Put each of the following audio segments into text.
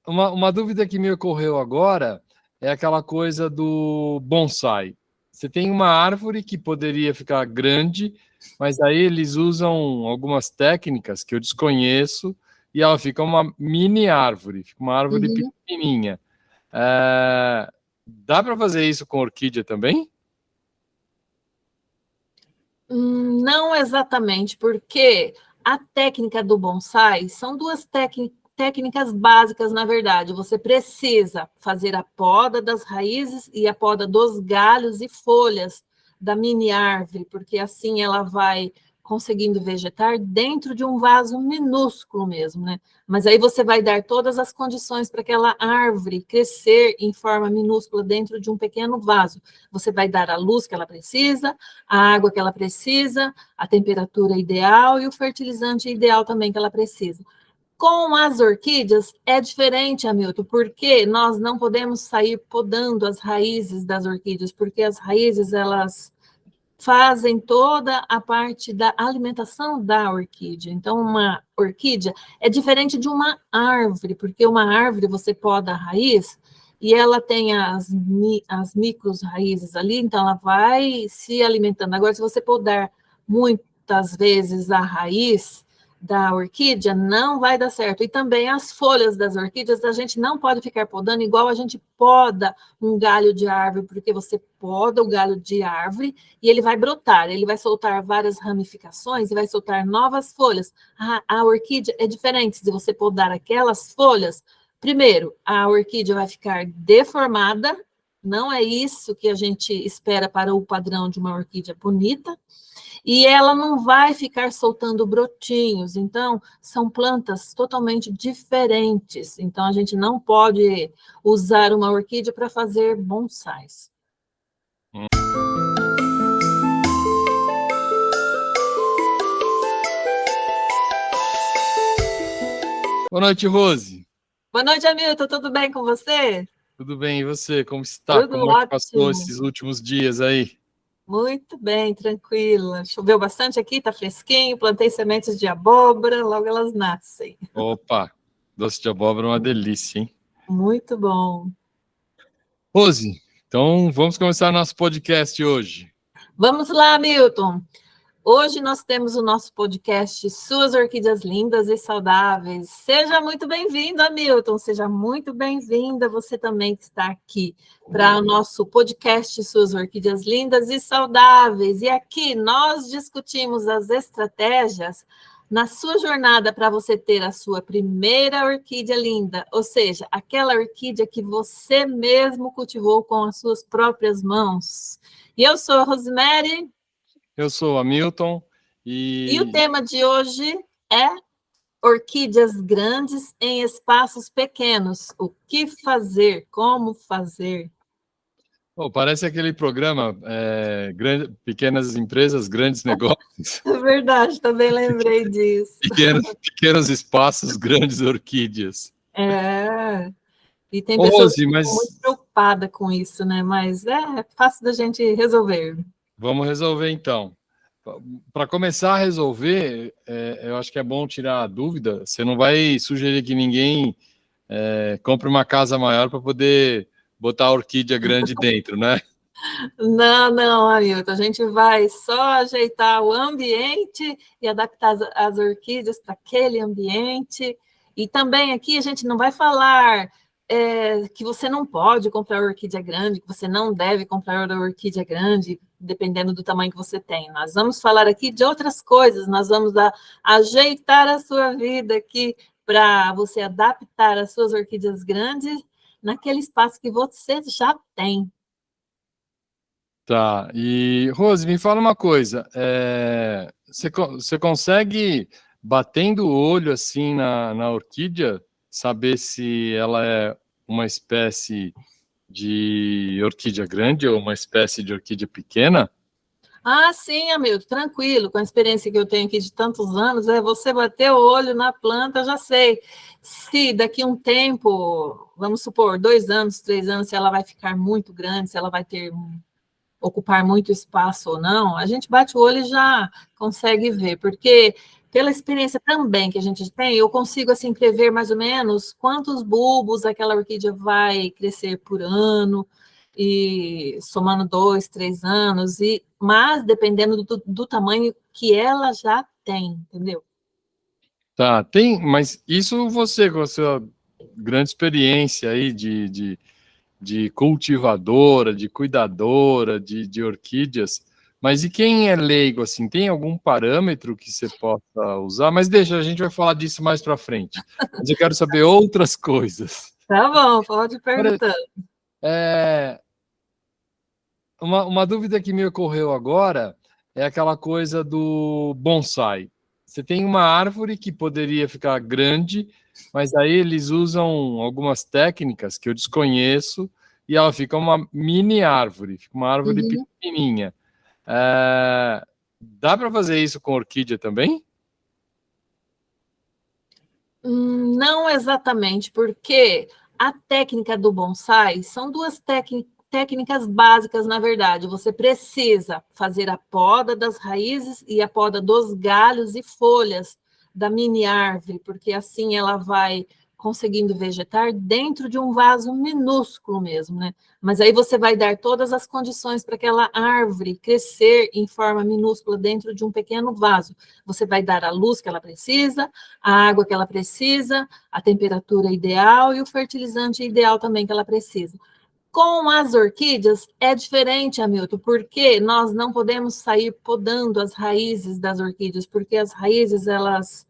uma dúvida que me ocorreu agora é aquela coisa do bonsai. Você tem uma árvore que poderia ficar grande, mas aí eles usam algumas técnicas que eu desconheço e ela fica uma mini árvore, fica uma árvore Uhum. pequenininha. Dá para fazer isso com orquídea também? Não exatamente, porque a técnica do bonsai são duas técnicas básicas, na verdade. Você precisa fazer a poda das raízes e a poda dos galhos e folhas da mini árvore, porque assim ela vai conseguindo vegetar dentro de um vaso minúsculo mesmo, né? Mas aí você vai dar todas as condições para aquela árvore crescer em forma minúscula dentro de um pequeno vaso. Você vai dar a luz que ela precisa, a água que ela precisa, a temperatura ideal e o fertilizante ideal também que ela precisa. Com as orquídeas é diferente, Hamilton, porque nós não podemos sair podando as raízes das orquídeas, porque as raízes elas fazem toda a parte da alimentação da orquídea. Então, uma orquídea é diferente de uma árvore, porque uma árvore você poda a raiz e ela tem as micros raízes ali, então ela vai se alimentando. Agora, se você podar muitas vezes a raiz da orquídea, não vai dar certo. E também as folhas das orquídeas, a gente não pode ficar podando igual a gente poda um galho de árvore, porque você poda o galho de árvore e ele vai brotar, ele vai soltar várias ramificações e vai soltar novas folhas. A orquídea é diferente, se você podar aquelas folhas, primeiro, a orquídea vai ficar deformada, não é isso que a gente espera para o padrão de uma orquídea bonita, e ela não vai ficar soltando brotinhos. Então, são plantas totalmente diferentes. Então, a gente não pode usar uma orquídea para fazer bonsais. Boa noite, Rose. Boa noite, Hamilton. Tudo bem com você? Tudo bem, e você? Como está? Tudo Como é que passou ótimo. esses últimos dias aí? Muito bem, tranquila. Choveu bastante aqui, tá fresquinho. Plantei sementes de abóbora, logo elas nascem. Opa, doce de abóbora é uma delícia, hein? Muito bom. Rose, então vamos começar nosso podcast hoje. Vamos lá, Milton. Hoje nós temos o nosso podcast Suas Orquídeas Lindas e Saudáveis. Seja muito bem-vindo, Hamilton. Seja muito bem-vinda você também que está aqui para o nosso podcast Suas Orquídeas Lindas e Saudáveis. E aqui nós discutimos as estratégias na sua jornada para você ter a sua primeira orquídea linda, ou seja, aquela orquídea que você mesmo cultivou com as suas próprias mãos. E eu sou a Rosemary. Eu sou o Hamilton E o e tema de hoje é orquídeas grandes em espaços pequenos. O que fazer? Como fazer? parece aquele programa Pequenas Empresas, Grandes Negócios, É verdade, também lembrei disso. pequenos espaços, grandes orquídeas. É, e tem Ô, pessoas Rose, que ficam muito mas preocupadas com isso, né? Mas é fácil da gente resolver. vamos resolver então. Para começar a resolver, eu acho que é bom tirar a dúvida. Você não vai sugerir que ninguém compre uma casa maior para poder botar a orquídea grande dentro, né? Não, não, Hamilton, a gente vai só ajeitar o ambiente e adaptar as orquídeas para aquele ambiente. E também aqui a gente não vai falar que você não pode comprar orquídea grande, que você não deve comprar orquídea grande, dependendo do tamanho que você tem. Nós vamos falar aqui de outras coisas, nós vamos ajeitar a sua vida aqui para você adaptar as suas orquídeas grandes naquele espaço que você já tem. Tá. E, Rose, me fala uma coisa. Você consegue, batendo o olho assim na orquídea, saber se ela é uma espécie de orquídea grande ou uma espécie de orquídea pequena? Ah, sim, amigo, tranquilo, com a experiência que eu tenho aqui de tantos anos, você bater o olho na planta, eu já sei se daqui a um tempo, vamos supor, 2 anos, 3 anos, se ela vai ficar muito grande, se ela vai ocupar muito espaço ou não, a gente bate o olho e já consegue ver, porque Pela experiência também que a gente tem, eu consigo assim prever mais ou menos quantos bulbos aquela orquídea vai crescer por ano, e somando 2, 3 anos, mas dependendo do tamanho que ela já tem, entendeu? Tá, mas isso você, com a sua grande experiência aí de cultivadora, de cuidadora de orquídeas, mas e quem é leigo, assim, tem algum parâmetro que você possa usar? Mas deixa, a gente vai falar disso mais para frente. Mas eu quero saber outras coisas. Tá bom, pode perguntar. É, uma dúvida que me ocorreu agora é aquela coisa do bonsai. Você tem uma árvore que poderia ficar grande, mas aí eles usam algumas técnicas que eu desconheço e ela fica uma mini árvore, fica uma árvore Uhum. pequenininha. Dá para fazer isso com orquídea também? Não exatamente, porque a técnica do bonsai são duas técnicas básicas, na verdade. Você precisa fazer a poda das raízes e a poda dos galhos e folhas da mini árvore, porque assim ela vai conseguindo vegetar dentro de um vaso minúsculo mesmo, né? Mas aí você vai dar todas as condições para aquela árvore crescer em forma minúscula dentro de um pequeno vaso. Você vai dar a luz que ela precisa, a água que ela precisa, a temperatura ideal e o fertilizante ideal também que ela precisa. Com as orquídeas é diferente, Hamilton, porque nós não podemos sair podando as raízes das orquídeas, porque as raízes elas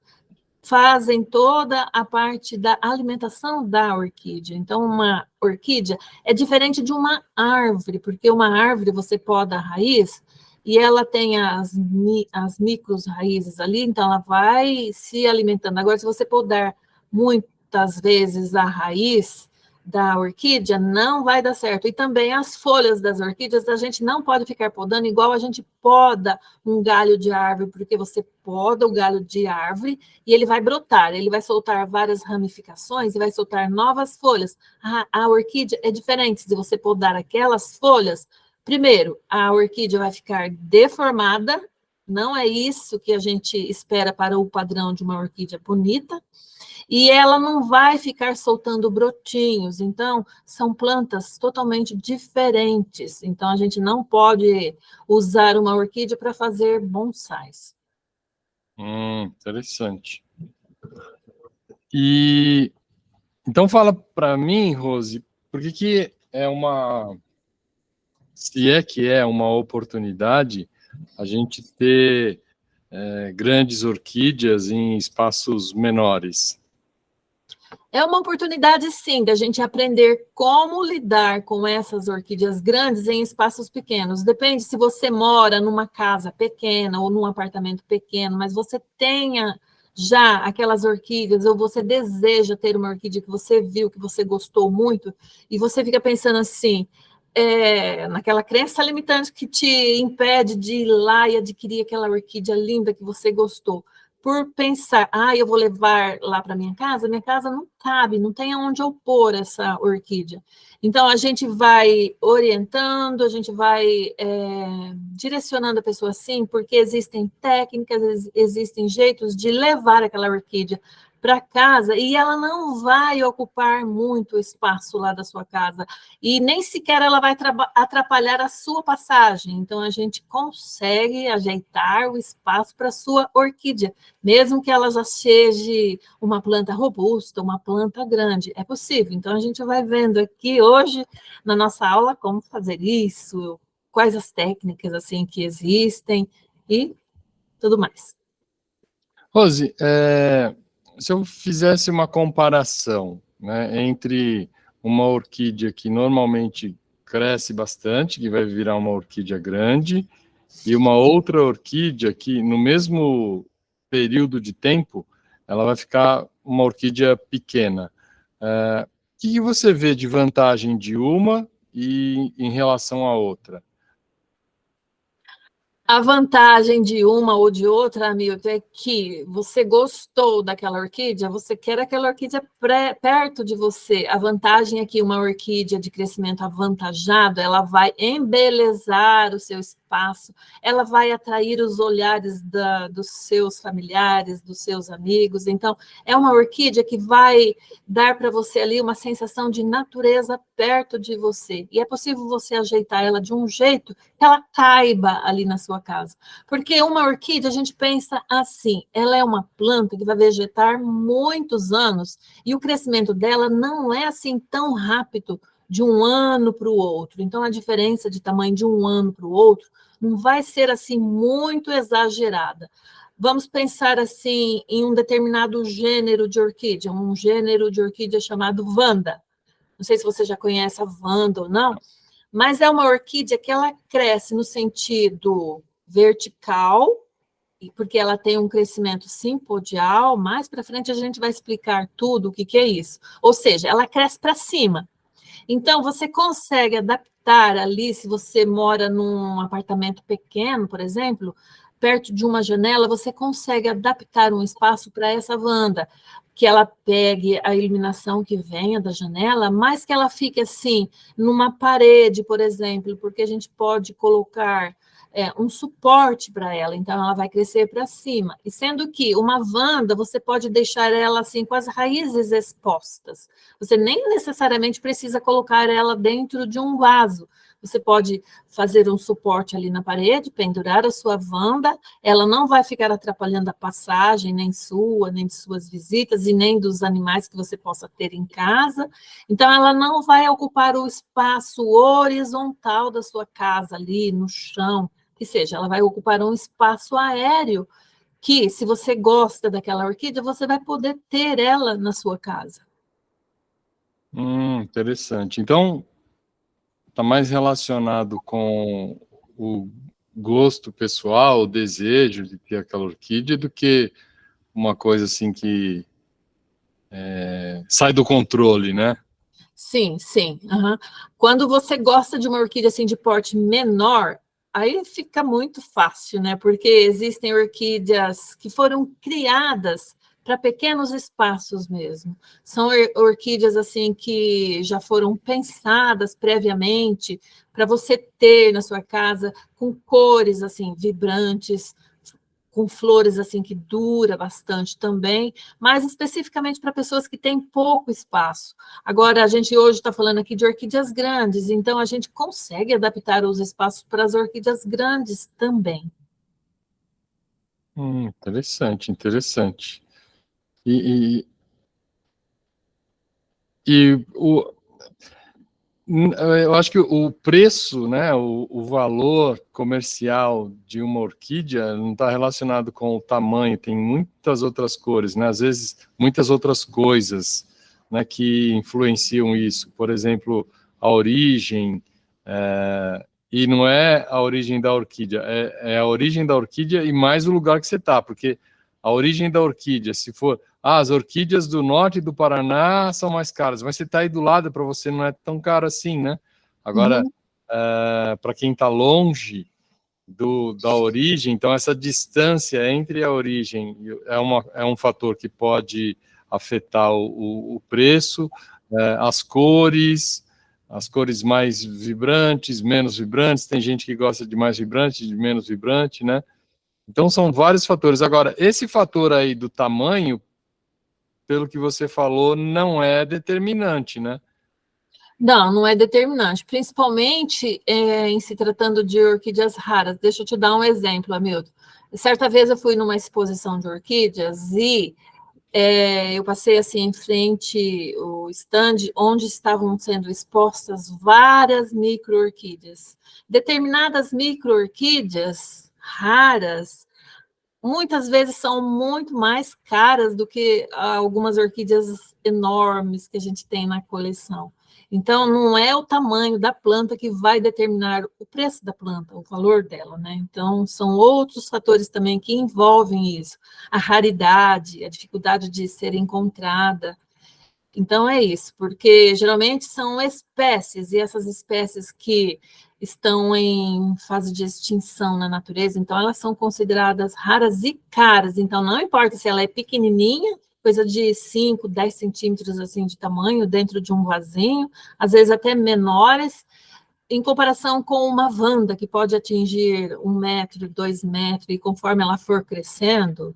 fazem toda a parte da alimentação da orquídea. Então, uma orquídea é diferente de uma árvore, porque uma árvore você poda a raiz e ela tem as micros raízes ali, então ela vai se alimentando. Agora, se você podar muitas vezes a raiz da orquídea, não vai dar certo. E também as folhas das orquídeas, a gente não pode ficar podando igual a gente poda um galho de árvore, porque você poda o galho de árvore e ele vai brotar, ele vai soltar várias ramificações e vai soltar novas folhas. A orquídea é diferente, se você podar aquelas folhas, primeiro, a orquídea vai ficar deformada, não é isso que a gente espera para o padrão de uma orquídea bonita, e ela não vai ficar soltando brotinhos. Então, são plantas totalmente diferentes. Então, a gente não pode usar uma orquídea para fazer bonsais. Interessante. E então fala para mim, Rose, por que é se é que é uma oportunidade a gente ter grandes orquídeas em espaços menores? É uma oportunidade, sim, da gente aprender como lidar com essas orquídeas grandes em espaços pequenos. Depende se você mora numa casa pequena ou num apartamento pequeno, mas você tenha já aquelas orquídeas, ou você deseja ter uma orquídea que você viu, que você gostou muito, e você fica pensando assim, naquela crença limitante que te impede de ir lá e adquirir aquela orquídea linda que você gostou, por pensar, eu vou levar lá para minha casa não cabe, não tem aonde eu pôr essa orquídea. Então, a gente vai orientando, a gente vai direcionando a pessoa assim, porque existem técnicas, existem jeitos de levar aquela orquídea para casa e ela não vai ocupar muito espaço lá da sua casa e nem sequer ela vai atrapalhar a sua passagem. Então, a gente consegue ajeitar o espaço para a sua orquídea, mesmo que ela já seja uma planta robusta, uma planta grande, é possível. Então, a gente vai vendo aqui hoje, na nossa aula, como fazer isso, quais as técnicas assim que existem e tudo mais. Rose, se eu fizesse uma comparação, né, entre uma orquídea que normalmente cresce bastante, que vai virar uma orquídea grande, e uma outra orquídea que, no mesmo período de tempo, ela vai ficar uma orquídea pequena. O que você vê de vantagem de uma e em relação à outra? A vantagem de uma ou de outra, Hamilton, é que você gostou daquela orquídea, você quer aquela orquídea perto de você. A vantagem é que uma orquídea de crescimento avantajado, ela vai embelezar o seu espaço espaço, ela vai atrair os olhares dos seus familiares, dos seus amigos. Então, é uma orquídea que vai dar para você ali uma sensação de natureza perto de você. E é possível você ajeitar ela de um jeito que ela caiba ali na sua casa. Porque uma orquídea, a gente pensa assim, ela é uma planta que vai vegetar muitos anos e o crescimento dela não é assim tão rápido de um ano para o outro. Então, a diferença de tamanho de um ano para o outro não vai ser assim muito exagerada. Vamos pensar assim em um determinado gênero de orquídea, um gênero de orquídea chamado Vanda. Não sei se você já conhece a Vanda ou não, mas é uma orquídea que ela cresce no sentido vertical, porque ela tem um crescimento simpodial. Mais para frente a gente vai explicar tudo o que é isso. Ou seja, ela cresce para cima. Então, você consegue adaptar ali, se você mora num apartamento pequeno, por exemplo, perto de uma janela, você consegue adaptar um espaço para essa Wanda, que ela pegue a iluminação que venha da janela, mas que ela fique assim, numa parede, por exemplo, porque a gente pode colocar um suporte para ela, então ela vai crescer para cima. E sendo que uma Wanda, você pode deixar ela assim com as raízes expostas. Você nem necessariamente precisa colocar ela dentro de um vaso. Você pode fazer um suporte ali na parede, pendurar a sua Wanda, ela não vai ficar atrapalhando a passagem, nem sua, nem de suas visitas, e nem dos animais que você possa ter em casa. Então, ela não vai ocupar o espaço horizontal da sua casa ali, no chão, que seja, ela vai ocupar um espaço aéreo que, se você gosta daquela orquídea, você vai poder ter ela na sua casa. Interessante. Então, está mais relacionado com o gosto pessoal, o desejo de ter aquela orquídea, do que uma coisa assim que sai do controle, né? Sim, sim. Uhum. Quando você gosta de uma orquídea assim de porte menor, aí fica muito fácil, né? Porque existem orquídeas que foram criadas para pequenos espaços mesmo. São orquídeas assim que já foram pensadas previamente para você ter na sua casa com cores assim vibrantes, com flores assim que dura bastante também, mas especificamente para pessoas que têm pouco espaço. Agora, a gente hoje está falando aqui de orquídeas grandes, então a gente consegue adaptar os espaços para as orquídeas grandes também. Interessante, interessante. E, eu acho que o preço, né, o valor comercial de uma orquídea não está relacionado com o tamanho, tem muitas outras cores, né, às vezes muitas outras coisas, né, que influenciam isso. Por exemplo, a origem, e não é a origem da orquídea, é a origem da orquídea e mais o lugar que você está, porque a origem da orquídea, se for as orquídeas do norte do Paraná são mais caras, mas você está aí do lado, para você não é tão caro assim, né? Agora, para quem está longe da origem, então essa distância entre a origem é um fator que pode afetar o preço, as cores mais vibrantes, menos vibrantes, tem gente que gosta de mais vibrante, de menos vibrante, né? Então são vários fatores. Agora, esse fator aí do tamanho, pelo que você falou, não é determinante, né? Não, não é determinante, principalmente em se tratando de orquídeas raras. Deixa eu te dar um exemplo, Hamilton. Certa vez eu fui numa exposição de orquídeas e eu passei assim em frente o stand onde estavam sendo expostas várias micro-orquídeas. Determinadas micro-orquídeas raras, muitas vezes são muito mais caras do que algumas orquídeas enormes que a gente tem na coleção. Então, não é o tamanho da planta que vai determinar o preço da planta, o valor dela, né? Então, são outros fatores também que envolvem isso. A raridade, a dificuldade de ser encontrada. Então, é isso, porque geralmente são espécies, e essas espécies que estão em fase de extinção na natureza, então elas são consideradas raras e caras. Então, não importa se ela é pequenininha, coisa de 5, 10 centímetros assim de tamanho, dentro de um vasinho, às vezes até menores, em comparação com uma vanda, que pode atingir 1 metro, 2 metros, e conforme ela for crescendo,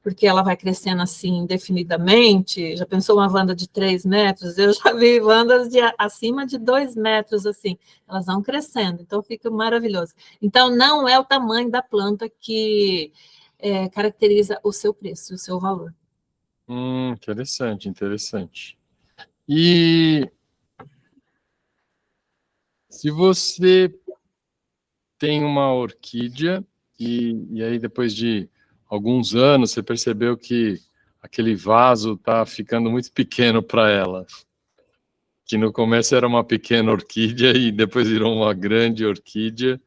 porque ela vai crescendo assim indefinidamente, já pensou uma vanda de 3 metros? Eu já vi vandas acima de 2 metros, assim, elas vão crescendo, então fica maravilhoso. Então, não é o tamanho da planta que caracteriza o seu preço, o seu valor. Interessante, interessante. E se você tem uma orquídea e aí depois de alguns anos você percebeu que aquele vaso está ficando muito pequeno para ela, que no começo era uma pequena orquídea e depois virou uma grande orquídea.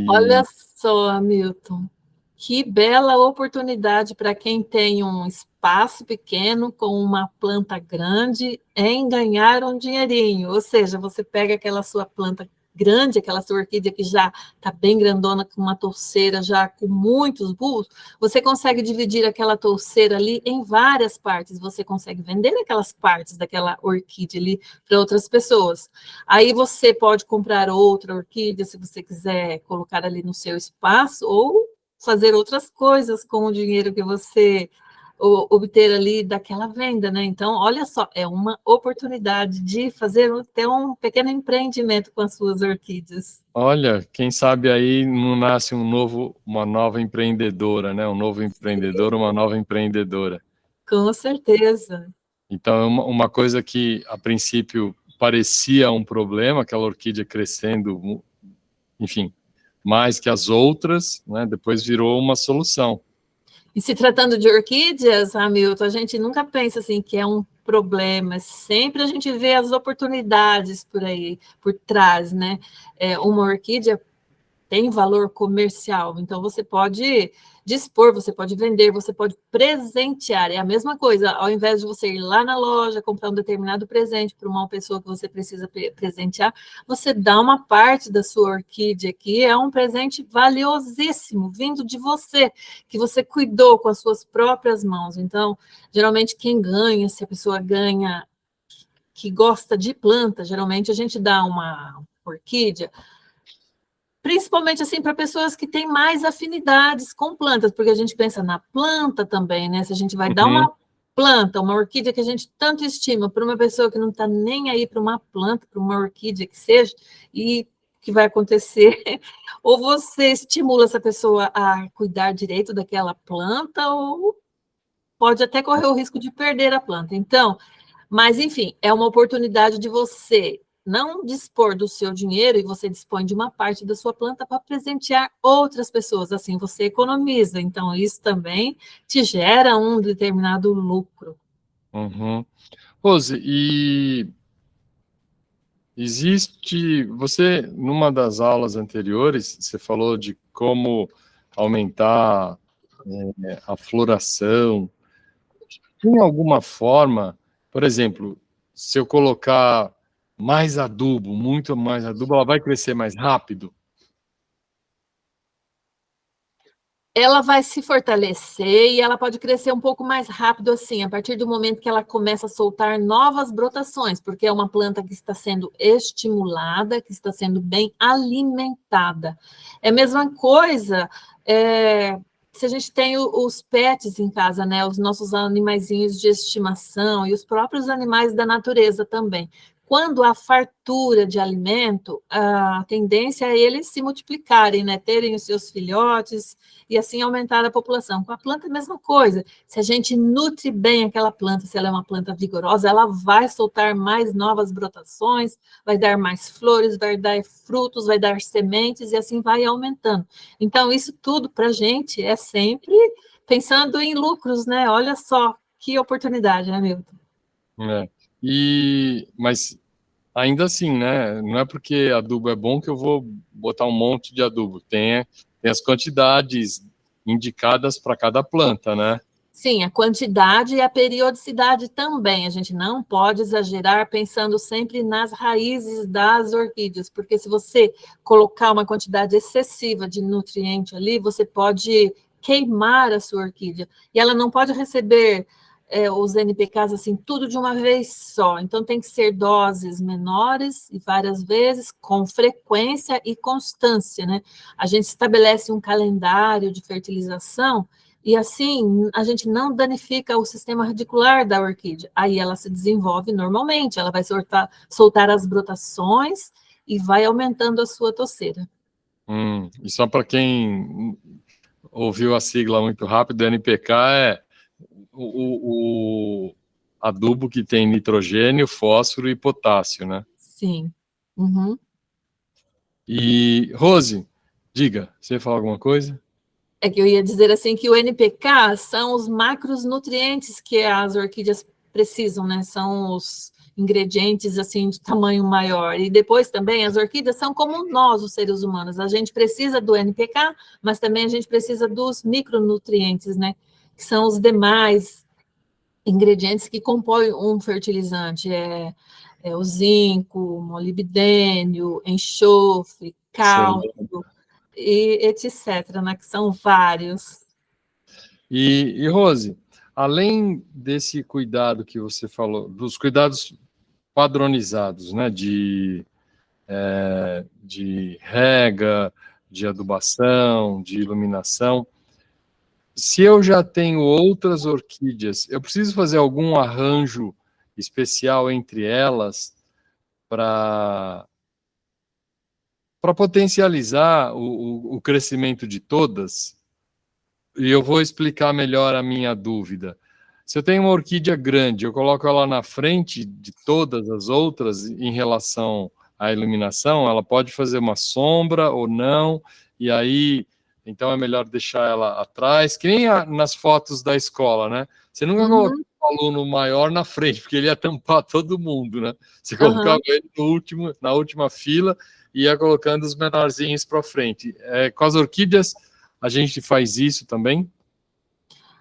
Olha só, Hamilton, que bela oportunidade para quem tem um espaço pequeno com uma planta grande em ganhar um dinheirinho. Ou seja, você pega aquela sua planta grande, aquela sua orquídea que já está bem grandona, com uma touceira já com muitos bulbos, você consegue dividir aquela touceira ali em várias partes, você consegue vender aquelas partes daquela orquídea ali para outras pessoas. Aí você pode comprar outra orquídea, se você quiser colocar ali no seu espaço, ou fazer outras coisas com o dinheiro que você obter ali daquela venda, né? Então, olha só, é uma oportunidade de fazer até um pequeno empreendimento com as suas orquídeas. Olha, quem sabe aí não nasce uma nova empreendedora, né? Um novo empreendedor, uma nova empreendedora. Com certeza. Então, é uma coisa que a princípio parecia um problema, aquela orquídea crescendo, enfim, mais que as outras, né? Depois virou uma solução. E se tratando de orquídeas, Hamilton, a gente nunca pensa assim que é um problema, sempre a gente vê as oportunidades por aí, por trás, né? Uma orquídea tem valor comercial, então você pode dispor, você pode vender, você pode presentear, é a mesma coisa, ao invés de você ir lá na loja, comprar um determinado presente para uma pessoa que você precisa presentear, você dá uma parte da sua orquídea, que é um presente valiosíssimo, vindo de você, que você cuidou com as suas próprias mãos. Então, geralmente quem ganha, se a pessoa ganha, que gosta de planta, geralmente a gente dá uma orquídea, principalmente assim para pessoas que têm mais afinidades com plantas, porque a gente pensa na planta também, né? Se a gente vai dar uma planta, uma orquídea que a gente tanto estima, para uma pessoa que não está nem aí para uma planta, para uma orquídea que seja, e o que vai acontecer? Ou você estimula essa pessoa a cuidar direito daquela planta, ou pode até correr o risco de perder a planta. Então, mas enfim, é uma oportunidade de você não dispor do seu dinheiro, e você dispõe de uma parte da sua planta para presentear outras pessoas, assim você economiza, então isso também te gera um determinado lucro. Rose, e você, numa das aulas anteriores, você falou de como aumentar a floração. Tem alguma forma, por exemplo, se eu colocar mais adubo, muito mais adubo, ela vai crescer mais rápido? Ela vai se fortalecer e ela pode crescer um pouco mais rápido assim, a partir do momento que ela começa a soltar novas brotações, porque é uma planta que está sendo estimulada, que está sendo bem alimentada. É a mesma coisa, se a gente tem os pets em casa, né, os nossos animaizinhos de estimação e os próprios animais da natureza também. Quando há fartura de alimento, a tendência é eles se multiplicarem, né, terem os seus filhotes e assim aumentar a população. Com a planta, a mesma coisa. Se a gente nutre bem aquela planta, se ela é uma planta vigorosa, ela vai soltar mais novas brotações, vai dar mais flores, vai dar frutos, vai dar sementes e assim vai aumentando. Então, isso tudo para a gente é sempre pensando em lucros, né? Olha só que oportunidade, né, Milton? Mas ainda assim, né? Não é porque adubo é bom que eu vou botar um monte de adubo. Tem as quantidades indicadas para cada planta, né? Sim, a quantidade e a periodicidade também. A gente não pode exagerar pensando sempre nas raízes das orquídeas, porque se você colocar uma quantidade excessiva de nutriente ali, você pode queimar a sua orquídea. E ela não pode receber os NPKs, assim, tudo de uma vez só. Então, tem que ser doses menores e várias vezes, com frequência e constância, né? A gente estabelece um calendário de fertilização e, assim, a gente não danifica o sistema radicular da orquídea. Aí ela se desenvolve normalmente, ela vai soltar as brotações e vai aumentando a sua toceira. E só para quem ouviu a sigla muito rápido, NPK é o adubo que tem nitrogênio, fósforo e potássio, né? Sim. Uhum. E, Rose, diga, você ia falar alguma coisa? É que eu ia dizer assim que o NPK são os macronutrientes que as orquídeas precisam, né? São os ingredientes assim de tamanho maior. E depois também as orquídeas são como nós, os seres humanos. A gente precisa do NPK, mas também a gente precisa dos micronutrientes, né? Que são os demais ingredientes que compõem um fertilizante. É o zinco, molibdênio, enxofre, Selênio. cálcio e etc., né, que são vários. E Rose, além desse cuidado que você falou, dos cuidados padronizados, né, de rega, de adubação, de iluminação, se eu já tenho outras orquídeas, eu preciso fazer algum arranjo especial entre elas para potencializar o crescimento de todas? E eu vou explicar melhor a minha dúvida. Se eu tenho uma orquídea grande, eu coloco ela na frente de todas as outras em relação à iluminação, ela pode fazer uma sombra ou não, e aí, então é melhor deixar ela atrás, que nem nas fotos da escola, né? Você nunca coloca Uhum, um aluno maior na frente, porque ele ia tampar todo mundo, né? Você uhum. colocava ele na última fila e ia colocando os menorzinhos para frente. Com as orquídeas, a gente faz isso também?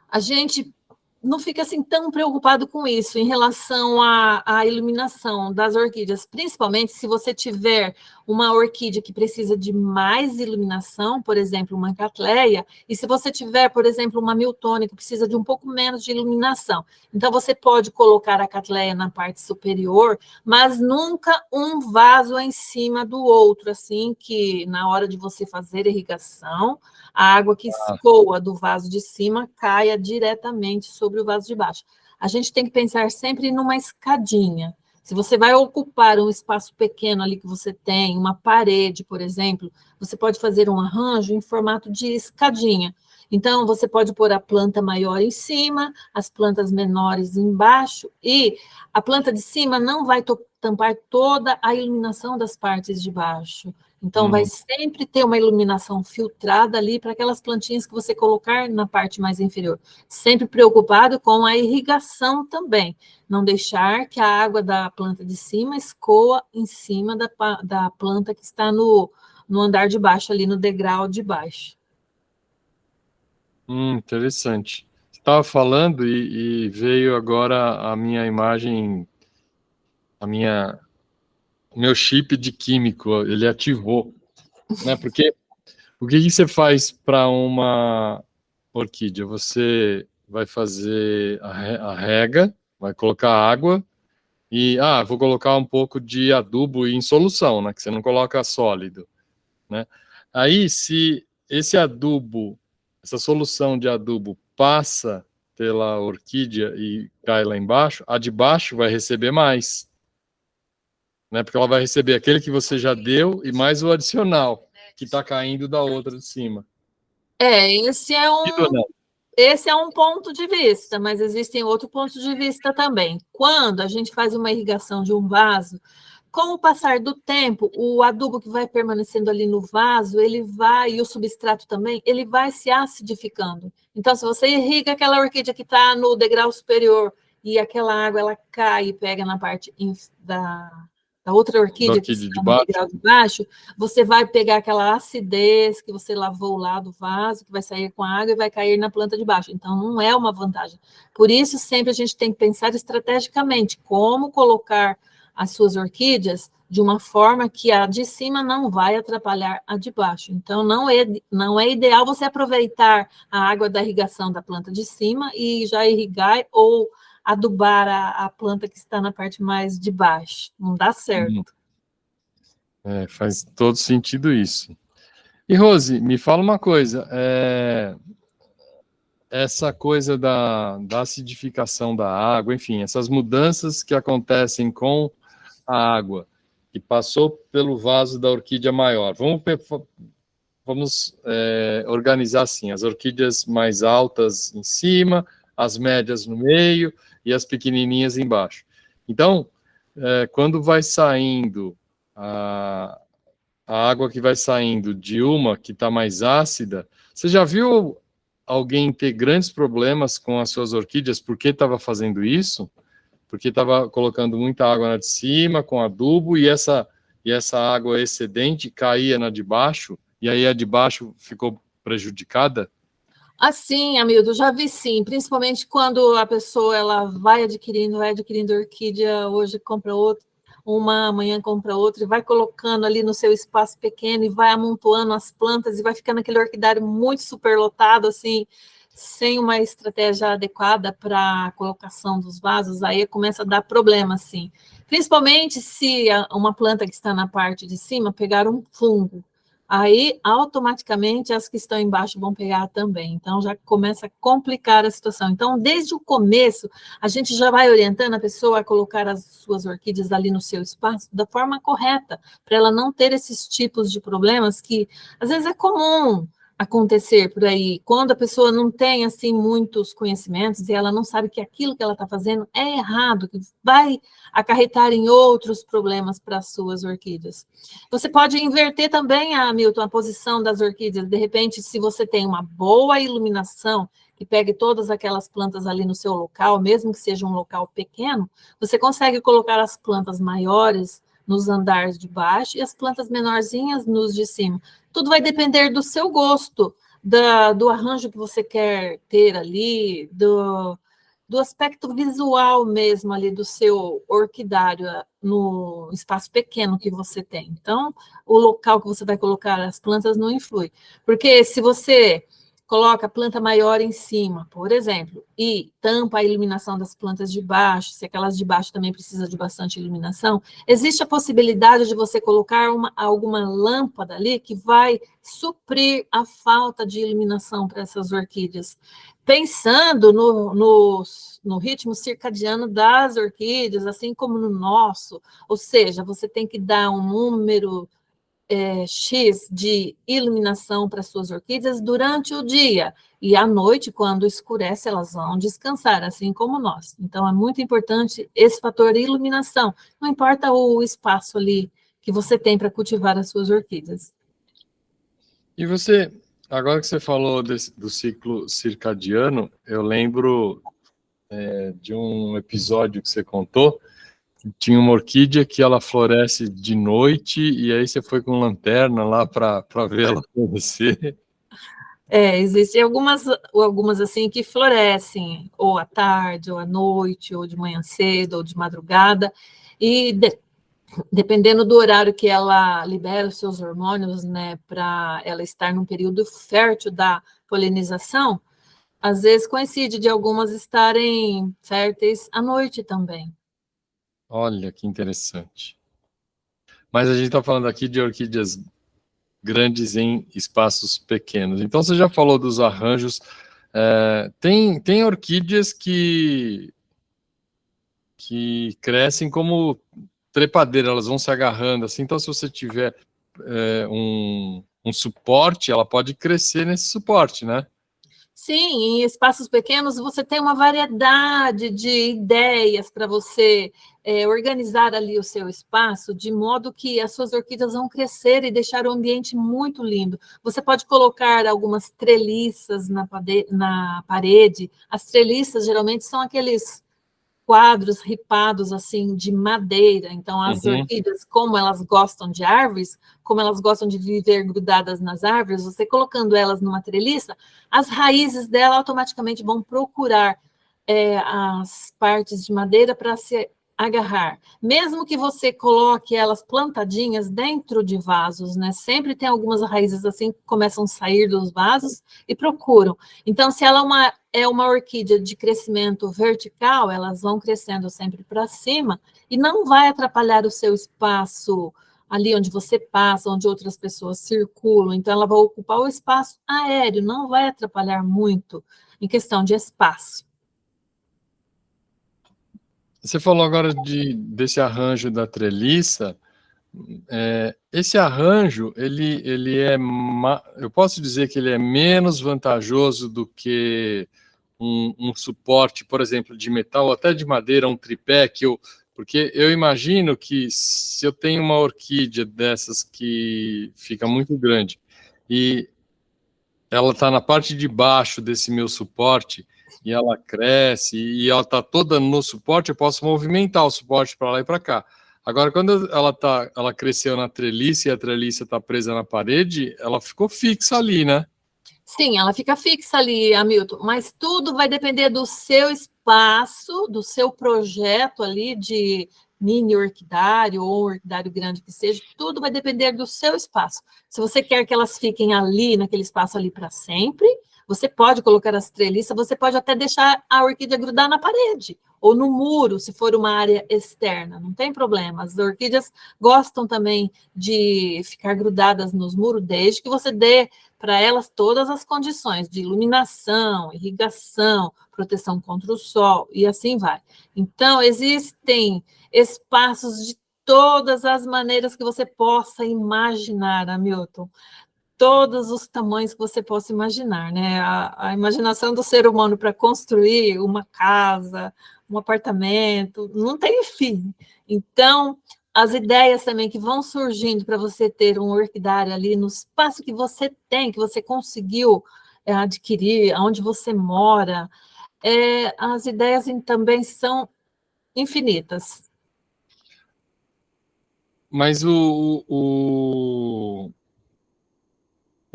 A gente não fica assim tão preocupado com isso em relação à iluminação das orquídeas, principalmente se você tiver uma orquídea que precisa de mais iluminação, por exemplo, uma catleia, e se você tiver, por exemplo, uma Miltônia que precisa de um pouco menos de iluminação. Então, você pode colocar a catleia na parte superior, mas nunca um vaso em cima do outro, assim, que na hora de você fazer irrigação, a água que escoa do vaso de cima caia diretamente sobre o vaso de baixo. A gente tem que pensar sempre numa escadinha. Se você vai ocupar um espaço pequeno ali que você tem, uma parede, por exemplo, você pode fazer um arranjo em formato de escadinha. Então, você pode pôr a planta maior em cima, as plantas menores embaixo, e a planta de cima não vai tampar toda a iluminação das partes de baixo. Então, vai sempre ter uma iluminação filtrada ali para aquelas plantinhas que você colocar na parte mais inferior. Sempre preocupado com a irrigação também. Não deixar que a água da planta de cima escoa em cima da planta que está no andar de baixo, ali no degrau de baixo. Interessante. Você estava falando e veio agora a minha imagem, o meu chip de químico, ele ativou, né? Porque o que você faz para uma orquídea? Você vai fazer a rega, vai colocar água e, vou colocar um pouco de adubo em solução, né? Que você não coloca sólido, né? Aí, se esse adubo, essa solução de adubo passa pela orquídea e cai lá embaixo, a de baixo vai receber mais, né? Porque ela vai receber aquele que você já deu e mais o adicional que está caindo da outra de cima. Esse é um ponto de vista, mas existem outros pontos de vista também. Quando a gente faz uma irrigação de um vaso, com o passar do tempo, o adubo que vai permanecendo ali no vaso, e o substrato também, ele vai se acidificando. Então, se você irriga aquela orquídea que está no degrau superior e aquela água ela cai e pega na parte da outra Da orquídea que orquídea de está no baixo. degrau de baixo, você vai pegar aquela acidez que você lavou lá do vaso, que vai sair com a água e vai cair na planta de baixo. Então, não é uma vantagem. Por isso, sempre a gente tem que pensar estrategicamente como colocar as suas orquídeas de uma forma que a de cima não vai atrapalhar a de baixo. Então, não é ideal você aproveitar a água da irrigação da planta de cima e já irrigar ou adubar a planta que está na parte mais de baixo. Não dá certo. Faz todo sentido isso. E, Rose, me fala uma coisa, essa coisa da acidificação da água, enfim, essas mudanças que acontecem com a água, que passou pelo vaso da orquídea maior. Vamos organizar assim, as orquídeas mais altas em cima, as médias no meio e as pequenininhas embaixo. Então, quando vai saindo a água que vai saindo de uma que está mais ácida, você já viu alguém ter grandes problemas com as suas orquídeas porque estava fazendo isso? Porque estava colocando muita água na de cima, com adubo, e essa água excedente caía na de baixo, e aí a de baixo ficou prejudicada? Assim, Hamilton, já vi sim, principalmente quando a pessoa ela vai adquirindo orquídea, hoje compra outra, uma, amanhã compra outra, e vai colocando ali no seu espaço pequeno, e vai amontoando as plantas, e vai ficando aquele orquidário muito superlotado, assim, sem uma estratégia adequada para a colocação dos vasos, aí começa a dar problema, assim. Principalmente se uma planta que está na parte de cima pegar um fungo, aí automaticamente as que estão embaixo vão pegar também. Então já começa a complicar a situação. Então, desde o começo, a gente já vai orientando a pessoa a colocar as suas orquídeas ali no seu espaço da forma correta, para ela não ter esses tipos de problemas que às vezes é comum acontecer por aí, quando a pessoa não tem, assim, muitos conhecimentos e ela não sabe que aquilo que ela está fazendo é errado, que vai acarretar em outros problemas para as suas orquídeas. Você pode inverter também, Hamilton, a posição das orquídeas. De repente, se você tem uma boa iluminação, que pegue todas aquelas plantas ali no seu local, mesmo que seja um local pequeno, você consegue colocar as plantas maiores nos andares de baixo e as plantas menorzinhas nos de cima. Tudo vai depender do seu gosto, do arranjo que você quer ter ali, do aspecto visual mesmo ali do seu orquidário no espaço pequeno que você tem. Então, o local que você vai colocar as plantas não influi. Porque se você coloca a planta maior em cima, por exemplo, e tampa a iluminação das plantas de baixo, se aquelas de baixo também precisam de bastante iluminação, existe a possibilidade de você colocar alguma lâmpada ali que vai suprir a falta de iluminação para essas orquídeas. Pensando no ritmo circadiano das orquídeas, assim como no nosso, ou seja, você tem que dar um número X de iluminação para suas orquídeas durante o dia, e à noite, quando escurece, elas vão descansar, assim como nós. Então, é muito importante esse fator iluminação, não importa o espaço ali que você tem para cultivar as suas orquídeas. E você, agora que você falou do ciclo circadiano, eu lembro de um episódio que você contou. Tinha uma orquídea que ela floresce de noite, e aí você foi com lanterna lá para ver ela florescer. Existem algumas assim que florescem ou à tarde, ou à noite, ou de manhã cedo, ou de madrugada, e dependendo do horário que ela libera os seus hormônios, né, para ela estar num período fértil da polinização, às vezes coincide de algumas estarem férteis à noite também. Olha que interessante. Mas a gente está falando aqui de orquídeas grandes em espaços pequenos. Então você já falou dos arranjos. Tem orquídeas que crescem como trepadeira, elas vão se agarrando assim. Então, se você tiver um suporte, ela pode crescer nesse suporte, né? Sim, em espaços pequenos você tem uma variedade de ideias para você organizar ali o seu espaço, de modo que as suas orquídeas vão crescer e deixar o ambiente muito lindo. Você pode colocar algumas treliças na parede. As treliças geralmente são aqueles quadros ripados assim de madeira. Então, as orquídeas, como elas gostam de árvores, como elas gostam de viver grudadas nas árvores, você colocando elas numa treliça, as raízes dela automaticamente vão procurar as partes de madeira para se agarrar. Mesmo que você coloque elas plantadinhas dentro de vasos, né? Sempre tem algumas raízes assim que começam a sair dos vasos e procuram. Então, se ela é uma orquídea de crescimento vertical, elas vão crescendo sempre para cima e não vai atrapalhar o seu espaço ali onde você passa, onde outras pessoas circulam. Então, ela vai ocupar o espaço aéreo, não vai atrapalhar muito em questão de espaço. Você falou agora desse arranjo da treliça. Esse arranjo, eu posso dizer que ele é menos vantajoso do que um suporte, por exemplo, de metal ou até de madeira, um tripé, porque eu imagino que se eu tenho uma orquídea dessas que fica muito grande e ela está na parte de baixo desse meu suporte e ela cresce e ela está toda no suporte, eu posso movimentar o suporte para lá e para cá. Agora, quando ela cresceu na treliça e a treliça está presa na parede, ela ficou fixa ali, né? Sim, ela fica fixa ali, Hamilton, mas tudo vai depender do seu espaço, do seu projeto ali de mini orquidário ou orquidário grande que seja, tudo vai depender do seu espaço. Se você quer que elas fiquem ali, naquele espaço ali para sempre, você pode colocar as treliças, você pode até deixar a orquídea grudar na parede ou no muro, se for uma área externa, não tem problema. As orquídeas gostam também de ficar grudadas nos muros, desde que você dê para elas todas as condições de iluminação, irrigação, proteção contra o sol, e assim vai. Então, existem espaços de todas as maneiras que você possa imaginar, Hamilton. Todos os tamanhos que você possa imaginar, né? A imaginação do ser humano para construir uma casa, um apartamento, não tem fim. Então, as ideias também que vão surgindo para você ter um orquidário ali no espaço que você tem, que você conseguiu adquirir, onde você mora, as ideias também são infinitas. Mas o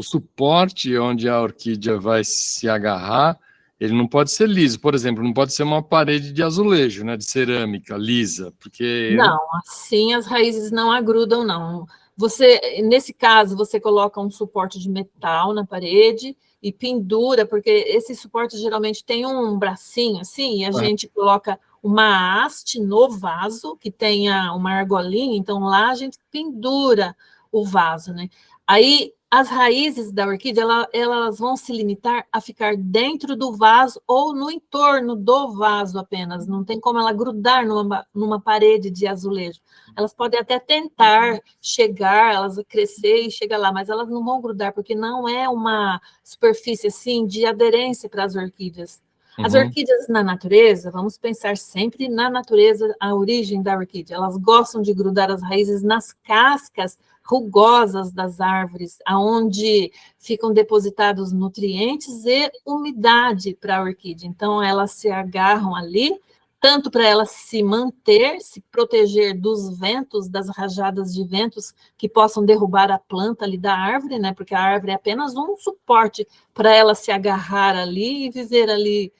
suporte onde a orquídea vai se agarrar, ele não pode ser liso. Por exemplo, não pode ser uma parede de azulejo, né, de cerâmica lisa, porque... Não, assim as raízes não agrudam, não. Você, nesse caso, você coloca um suporte de metal na parede e pendura, porque esse suporte geralmente tem um bracinho assim, e a gente coloca uma haste no vaso, que tenha uma argolinha, então lá a gente pendura o vaso, né? Aí as raízes da orquídea, elas vão se limitar a ficar dentro do vaso ou no entorno do vaso apenas. Não tem como ela grudar numa parede de azulejo. Elas podem até tentar chegar, elas crescer e chegar lá, mas elas não vão grudar, porque não é uma superfície assim de aderência para as orquídeas. As orquídeas na natureza, vamos pensar sempre na natureza, a origem da orquídea. Elas gostam de grudar as raízes nas cascas rugosas das árvores, aonde ficam depositados nutrientes e umidade para a orquídea. Então, elas se agarram ali, tanto para ela se manter, se proteger dos ventos, das rajadas de ventos que possam derrubar a planta ali da árvore, né? Porque a árvore é apenas um suporte para ela se agarrar ali e viver ali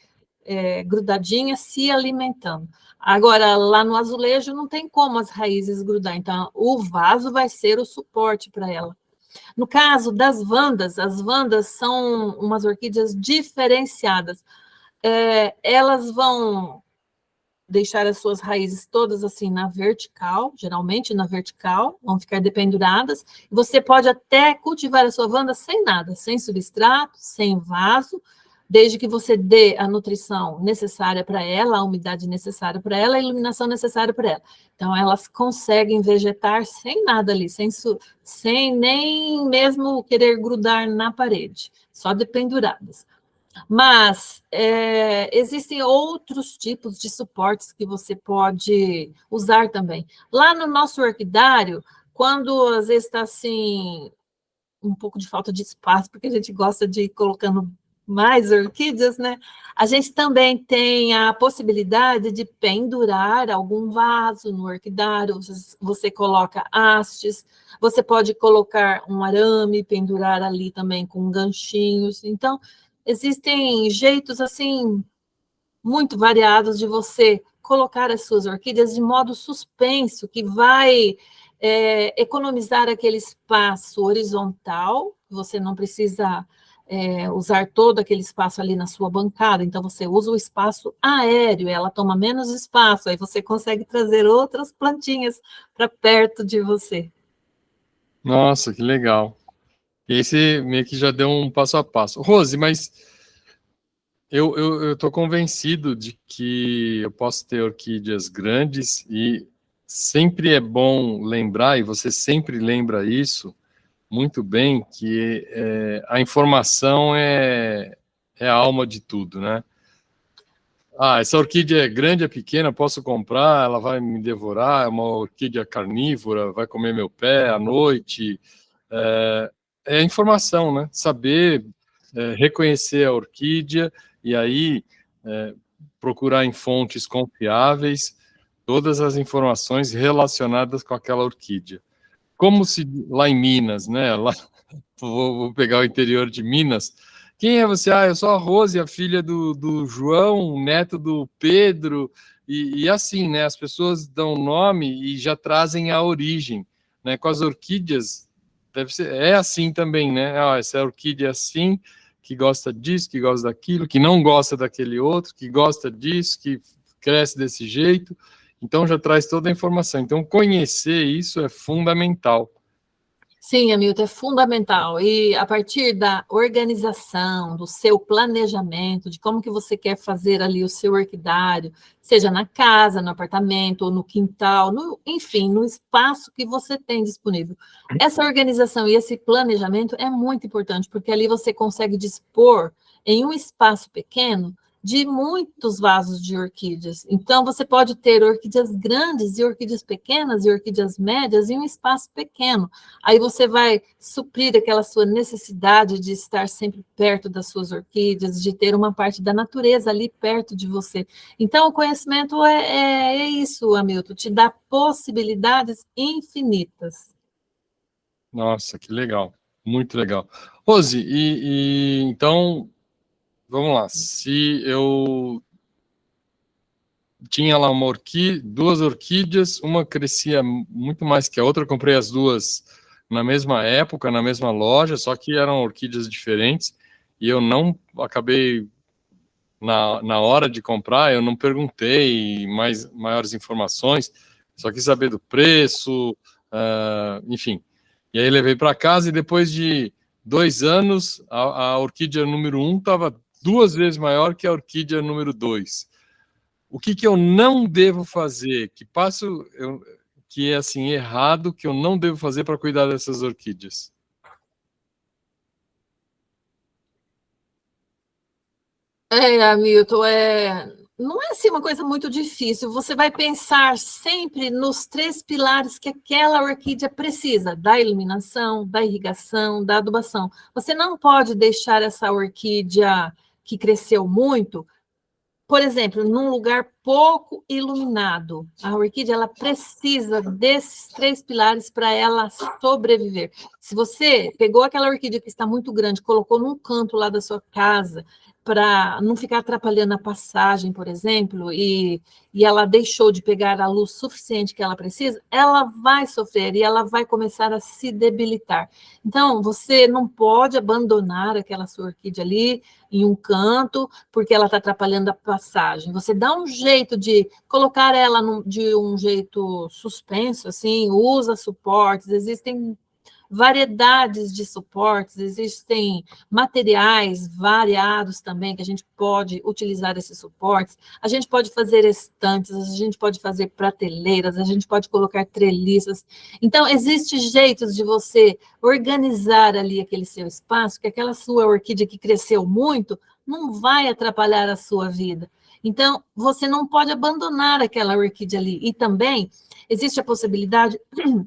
grudadinha, se alimentando. Agora, lá no azulejo, não tem como as raízes grudar, então o vaso vai ser o suporte para ela. No caso das vandas, as vandas são umas orquídeas diferenciadas. Elas vão deixar as suas raízes todas assim na vertical, geralmente na vertical, vão ficar dependuradas. Você pode até cultivar a sua vanda sem nada, sem substrato, sem vaso, desde que você dê a nutrição necessária para ela, a umidade necessária para ela, a iluminação necessária para ela. Então, elas conseguem vegetar sem nada ali, sem nem mesmo querer grudar na parede, só dependuradas. Mas existem outros tipos de suportes que você pode usar também. Lá no nosso orquidário, quando às vezes está assim, um pouco de falta de espaço, porque a gente gosta de ir colocando mais orquídeas, né? A gente também tem a possibilidade de pendurar algum vaso no orquidário, você coloca hastes, você pode colocar um arame, pendurar ali também com ganchinhos. Então, existem jeitos, assim, muito variados de você colocar as suas orquídeas de modo suspenso, que vai economizar aquele espaço horizontal, você não precisa usar todo aquele espaço ali na sua bancada, então você usa o espaço aéreo, ela toma menos espaço, aí você consegue trazer outras plantinhas para perto de você. Nossa, que legal. Esse meio que já deu um passo a passo. Rose, mas eu tô convencido de que eu posso ter orquídeas grandes e sempre é bom lembrar, e você sempre lembra isso muito bem, que a informação é a alma de tudo, né? Ah, essa orquídea é grande, é pequena, posso comprar, ela vai me devorar, é uma orquídea carnívora, vai comer meu pé à noite. É informação, né? Saber reconhecer a orquídea e aí procurar em fontes confiáveis todas as informações relacionadas com aquela orquídea. Como se lá em Minas, né? Lá, vou pegar o interior de Minas. Quem é você? Ah, eu sou a Rose, a filha do João, neto do Pedro, e assim, né? As pessoas dão nome e já trazem a origem, né? Com as orquídeas, deve ser, é assim também, né? Ah, essa orquídea é assim, que gosta disso, que gosta daquilo, que não gosta daquele outro, que gosta disso, que cresce desse jeito. Então já traz toda a informação. Então conhecer isso é fundamental. Sim, Hamilton, é fundamental. E a partir da organização, do seu planejamento, de como que você quer fazer ali o seu orquidário, seja na casa, no apartamento, ou no quintal, enfim, no espaço que você tem disponível. Essa organização e esse planejamento é muito importante, porque ali você consegue dispor em um espaço pequeno de muitos vasos de orquídeas. Então, você pode ter orquídeas grandes e orquídeas pequenas e orquídeas médias em um espaço pequeno. Aí você vai suprir aquela sua necessidade de estar sempre perto das suas orquídeas, de ter uma parte da natureza ali perto de você. Então, o conhecimento é isso, Hamilton, te dá possibilidades infinitas. Nossa, que legal, muito legal. Rose, então, vamos lá. Se eu tinha lá duas orquídeas, uma crescia muito mais que a outra, eu comprei as duas na mesma época, na mesma loja, só que eram orquídeas diferentes, e eu não acabei, na hora de comprar, eu não perguntei maiores informações, só quis saber do preço, enfim. E aí levei para casa e depois de 2 anos, a orquídea número 1 estava 2 vezes maior que a orquídea número 2. O que eu não devo fazer, que é assim errado, que eu não devo fazer para cuidar dessas orquídeas? Hamilton, não é assim uma coisa muito difícil. Você vai pensar sempre nos 3 pilares que aquela orquídea precisa: da iluminação, da irrigação, da adubação. Você não pode deixar essa orquídea que cresceu muito, por exemplo, num lugar pouco iluminado. A orquídea ela precisa desses 3 pilares para ela sobreviver. Se você pegou aquela orquídea que está muito grande, colocou num canto lá da sua casa, para não ficar atrapalhando a passagem, por exemplo, e ela deixou de pegar a luz suficiente que ela precisa, ela vai sofrer e ela vai começar a se debilitar. Então, você não pode abandonar aquela sua orquídea ali em um canto, porque ela está atrapalhando a passagem. Você dá um jeito de colocar ela de um jeito suspenso, assim, usa suportes, existem variedades de suportes, existem materiais variados também que a gente pode utilizar esses suportes. A gente pode fazer estantes, a gente pode fazer prateleiras, a gente pode colocar treliças. Então, existem jeitos de você organizar ali aquele seu espaço, que aquela sua orquídea que cresceu muito não vai atrapalhar a sua vida. Então, você não pode abandonar aquela orquídea ali. E também existe a possibilidade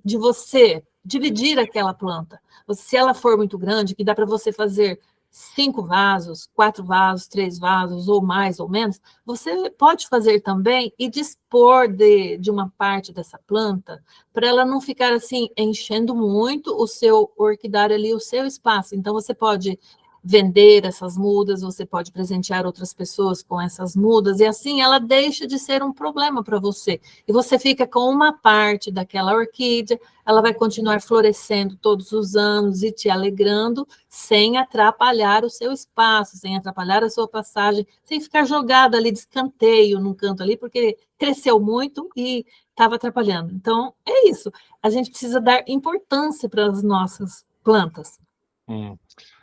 de você dividir aquela planta. Se ela for muito grande, que dá para você fazer 5 vasos, 4 vasos, 3 vasos, ou mais ou menos, você pode fazer também e dispor de uma parte dessa planta para ela não ficar assim enchendo muito o seu orquidário ali, o seu espaço. Então, você pode vender essas mudas, você pode presentear outras pessoas com essas mudas, e assim ela deixa de ser um problema para você. E você fica com uma parte daquela orquídea, ela vai continuar florescendo todos os anos e te alegrando, sem atrapalhar o seu espaço, sem atrapalhar a sua passagem, sem ficar jogada ali de escanteio num canto ali, porque cresceu muito e estava atrapalhando. Então, é isso. A gente precisa dar importância para as nossas plantas.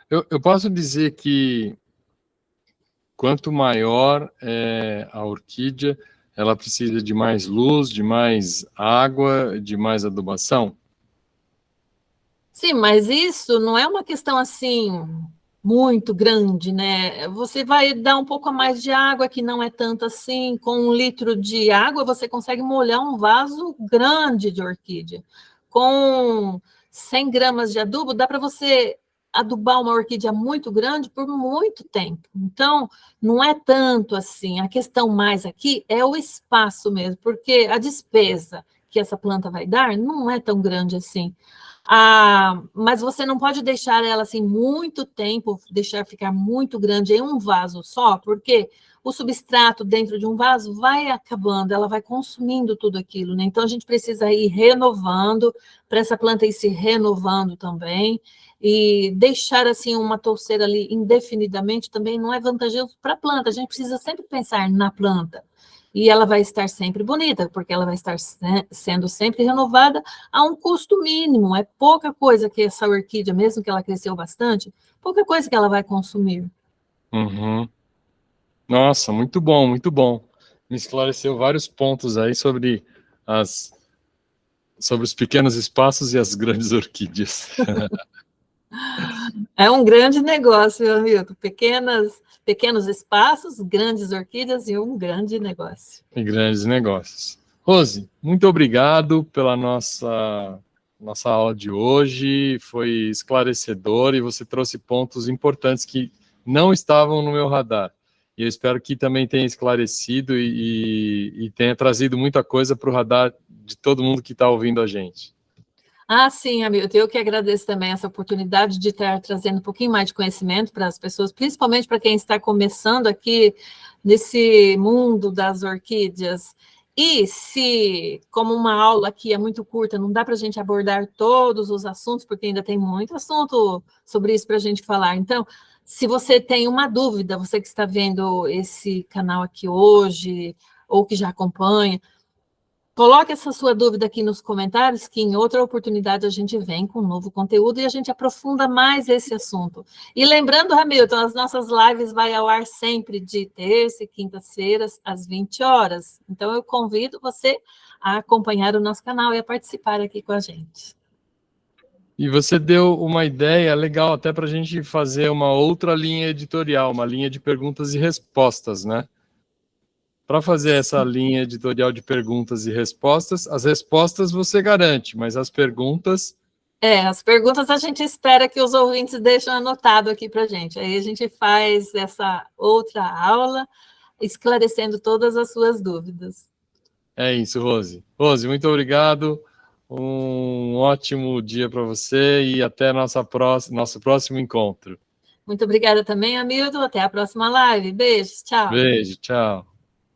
Eu posso dizer que quanto maior é a orquídea, ela precisa de mais luz, de mais água, de mais adubação? Sim, mas isso não é uma questão assim muito grande, né? Você vai dar um pouco a mais de água, que não é tanto assim. Com 1 litro de água, você consegue molhar um vaso grande de orquídea. Com 100 gramas de adubo, dá para você adubar uma orquídea muito grande por muito tempo. Então, não é tanto assim. A questão mais aqui é o espaço mesmo, porque a despesa que essa planta vai dar não é tão grande assim. Mas você não pode deixar ela assim muito tempo, deixar ficar muito grande em um vaso só, porque o substrato dentro de um vaso vai acabando, ela vai consumindo tudo aquilo, né? Então a gente precisa ir renovando, para essa planta ir se renovando também, e deixar assim uma touceira ali indefinidamente também não é vantajoso para a planta. A gente precisa sempre pensar na planta. E ela vai estar sempre bonita, porque ela vai estar sendo sempre renovada a um custo mínimo. É pouca coisa que essa orquídea, mesmo que ela cresceu bastante, pouca coisa que ela vai consumir. Uhum. Nossa, muito bom, muito bom. Me esclareceu vários pontos aí sobre os pequenos espaços e as grandes orquídeas. É um grande negócio, meu amigo. Pequenos espaços, grandes orquídeas e um grande negócio. E grandes negócios. Rose, muito obrigado pela nossa aula de hoje. Foi esclarecedor e você trouxe pontos importantes que não estavam no meu radar. E eu espero que também tenha esclarecido e tenha trazido muita coisa para o radar de todo mundo que está ouvindo a gente. Sim, amigo, eu que agradeço também essa oportunidade de estar trazendo um pouquinho mais de conhecimento para as pessoas, principalmente para quem está começando aqui nesse mundo das orquídeas. E se, como uma aula aqui é muito curta, não dá para a gente abordar todos os assuntos, porque ainda tem muito assunto sobre isso para a gente falar. Então, se você tem uma dúvida, você que está vendo esse canal aqui hoje, ou que já acompanha, coloque essa sua dúvida aqui nos comentários, que em outra oportunidade a gente vem com um novo conteúdo e a gente aprofunda mais esse assunto. E lembrando, Hamilton, as nossas lives vai ao ar sempre de terça e quintas-feiras, às 20 horas. Então, eu convido você a acompanhar o nosso canal e a participar aqui com a gente. E você deu uma ideia legal até para a gente fazer uma outra linha editorial, uma linha de perguntas e respostas, né? Para fazer essa linha editorial de perguntas e respostas, as respostas você garante, mas as perguntas... As perguntas a gente espera que os ouvintes deixem anotado aqui para a gente. Aí a gente faz essa outra aula, esclarecendo todas as suas dúvidas. É isso, Rose. Rose, muito obrigado. Um ótimo dia para você e até nosso próximo encontro. Muito obrigada também, Hamilton. Até a próxima live. Beijos, tchau. Beijo, tchau.